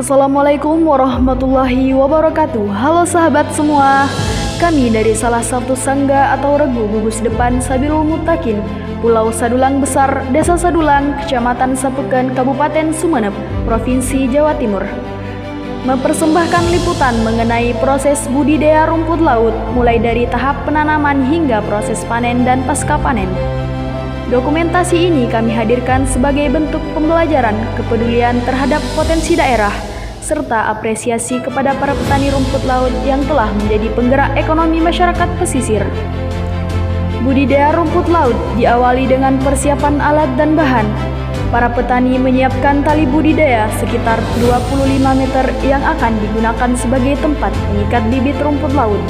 Assalamualaikum warahmatullahi wabarakatuh. Halo sahabat semua. Kami dari salah satu sangga atau regu gugus depan Sabilul Muttaqin, Pulau Sadulang Besar, Desa Sadulang, Kecamatan Sapeken, Kabupaten Sumeneb, Provinsi Jawa Timur, mempersembahkan liputan mengenai proses budidaya rumput laut mulai dari tahap penanaman hingga proses panen dan pasca panen. Dokumentasi ini kami hadirkan sebagai bentuk pembelajaran kepedulian terhadap potensi daerah, serta apresiasi kepada para petani rumput laut yang telah menjadi penggerak ekonomi masyarakat pesisir. Budidaya rumput laut diawali dengan persiapan alat dan bahan. Para petani menyiapkan tali budidaya sekitar 25 meter yang akan digunakan sebagai tempat mengikat bibit rumput laut.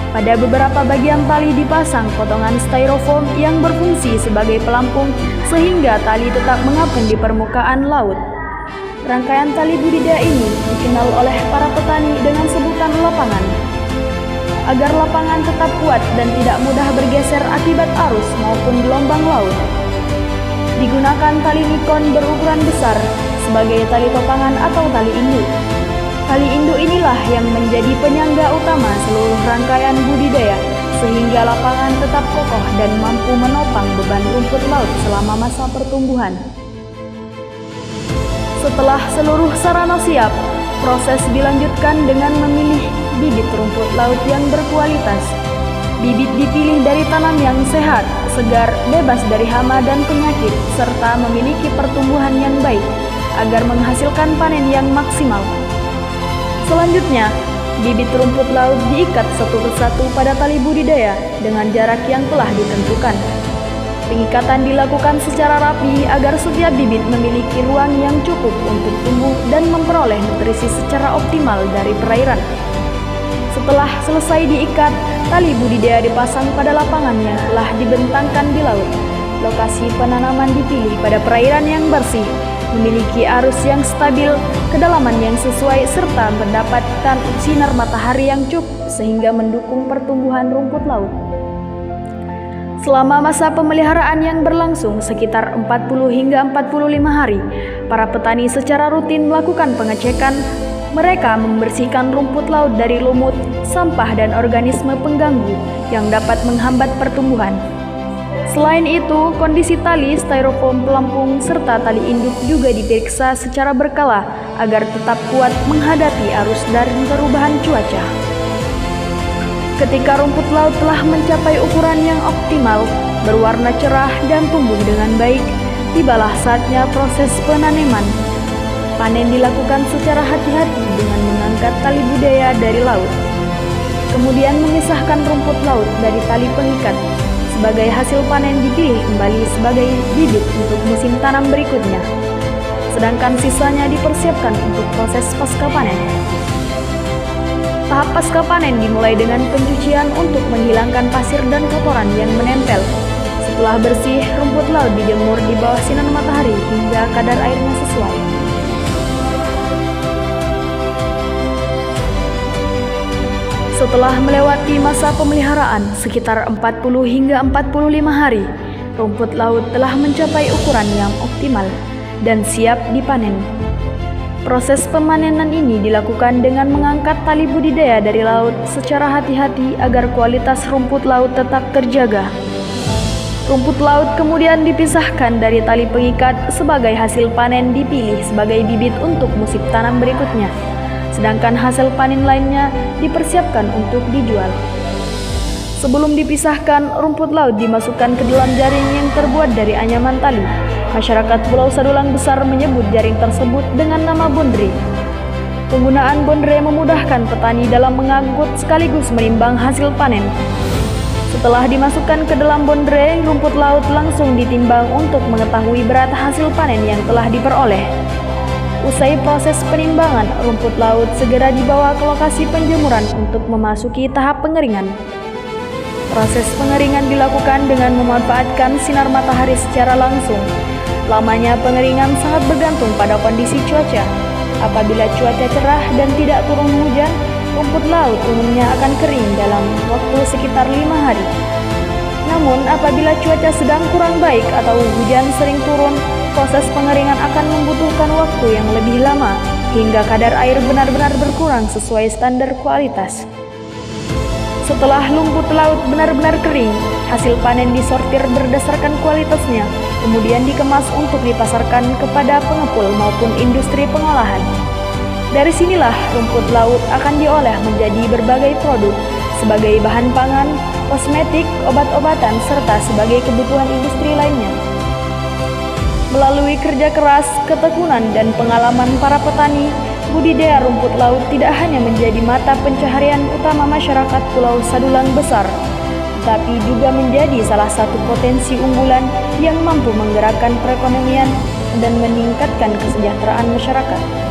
Pada beberapa bagian tali dipasang potongan styrofoam yang berfungsi sebagai pelampung sehingga tali tetap mengapung di permukaan laut. Rangkaian tali budidaya ini dikenal oleh para petani dengan sebutan lapangan. Agar lapangan tetap kuat dan tidak mudah bergeser akibat arus maupun gelombang laut, digunakan tali nikon berukuran besar sebagai tali topangan atau tali induk. Tali induk inilah yang menjadi penyangga utama seluruh rangkaian budidaya sehingga lapangan tetap kokoh dan mampu menopang beban rumput laut selama masa pertumbuhan. Setelah seluruh sarana siap, proses dilanjutkan dengan memilih bibit rumput laut yang berkualitas. Bibit dipilih dari tanam yang sehat, segar, bebas dari hama dan penyakit, serta memiliki pertumbuhan yang baik agar menghasilkan panen yang maksimal. Selanjutnya, bibit rumput laut diikat satu persatu pada tali budidaya dengan jarak yang telah ditentukan. Pengikatan dilakukan secara rapi agar setiap bibit memiliki ruang yang cukup untuk tumbuh dan memperoleh nutrisi secara optimal dari perairan. Setelah selesai diikat, tali budidaya dipasang pada lapangan yang telah dibentangkan di laut. Lokasi penanaman dipilih pada perairan yang bersih, memiliki arus yang stabil, kedalaman yang sesuai, serta mendapatkan sinar matahari yang cukup sehingga mendukung pertumbuhan rumput laut. Selama masa pemeliharaan yang berlangsung sekitar 40 hingga 45 hari, para petani secara rutin melakukan pengecekan. Mereka membersihkan rumput laut dari lumut, sampah, dan organisme pengganggu yang dapat menghambat pertumbuhan. Selain itu, kondisi tali, styrofoam pelampung, serta tali induk juga diperiksa secara berkala agar tetap kuat menghadapi arus dan perubahan cuaca. Ketika rumput laut telah mencapai ukuran yang optimal, berwarna cerah, dan tumbuh dengan baik, tibalah saatnya proses penanaman. Panen dilakukan secara hati-hati dengan mengangkat tali budidaya dari laut. Kemudian memisahkan rumput laut dari tali pengikat. Sebagai hasil panen dipilih kembali sebagai bibit untuk musim tanam berikutnya. Sedangkan sisanya dipersiapkan untuk proses pasca panen. Tahap pasca panen dimulai dengan pencucian untuk menghilangkan pasir dan kotoran yang menempel. Setelah bersih, rumput laut dijemur di bawah sinar matahari hingga kadar airnya sesuai. Setelah melewati masa pemeliharaan sekitar 40 hingga 45 hari, rumput laut telah mencapai ukuran yang optimal dan siap dipanen. Proses pemanenan ini dilakukan dengan mengangkat tali budidaya dari laut secara hati-hati agar kualitas rumput laut tetap terjaga. Rumput laut kemudian dipisahkan dari tali pengikat. Sebagai hasil panen dipilih sebagai bibit untuk musim tanam berikutnya. Sedangkan hasil panen lainnya dipersiapkan untuk dijual. Sebelum dipisahkan, rumput laut dimasukkan ke dalam jaring yang terbuat dari anyaman tali. Masyarakat Pulau Sadulang Besar menyebut jaring tersebut dengan nama bondre. Penggunaan bondre memudahkan petani dalam mengangkut sekaligus menimbang hasil panen. Setelah dimasukkan ke dalam bondre, rumput laut langsung ditimbang untuk mengetahui berat hasil panen yang telah diperoleh. Usai proses penimbangan, rumput laut segera dibawa ke lokasi penjemuran untuk memasuki tahap pengeringan. Proses pengeringan dilakukan dengan memanfaatkan sinar matahari secara langsung. Lamanya pengeringan sangat bergantung pada kondisi cuaca. Apabila cuaca cerah dan tidak turun hujan, rumput laut umumnya akan kering dalam waktu sekitar 5 hari. Namun apabila cuaca sedang kurang baik atau hujan sering turun, proses pengeringan akan membutuhkan waktu yang lebih lama. hingga kadar air benar-benar berkurang sesuai standar kualitas. Setelah rumput laut benar-benar kering, hasil panen disortir berdasarkan kualitasnya, kemudian dikemas untuk dipasarkan kepada pengepul maupun industri pengolahan. Dari sinilah rumput laut akan diolah menjadi berbagai produk sebagai bahan pangan, kosmetik, obat-obatan, serta sebagai kebutuhan industri lainnya. Melalui kerja keras, ketekunan, dan pengalaman para petani, budidaya rumput laut tidak hanya menjadi mata pencaharian utama masyarakat Pulau Sadulang Besar, tetapi juga menjadi salah satu potensi unggulan yang mampu menggerakkan perekonomian dan meningkatkan kesejahteraan masyarakat.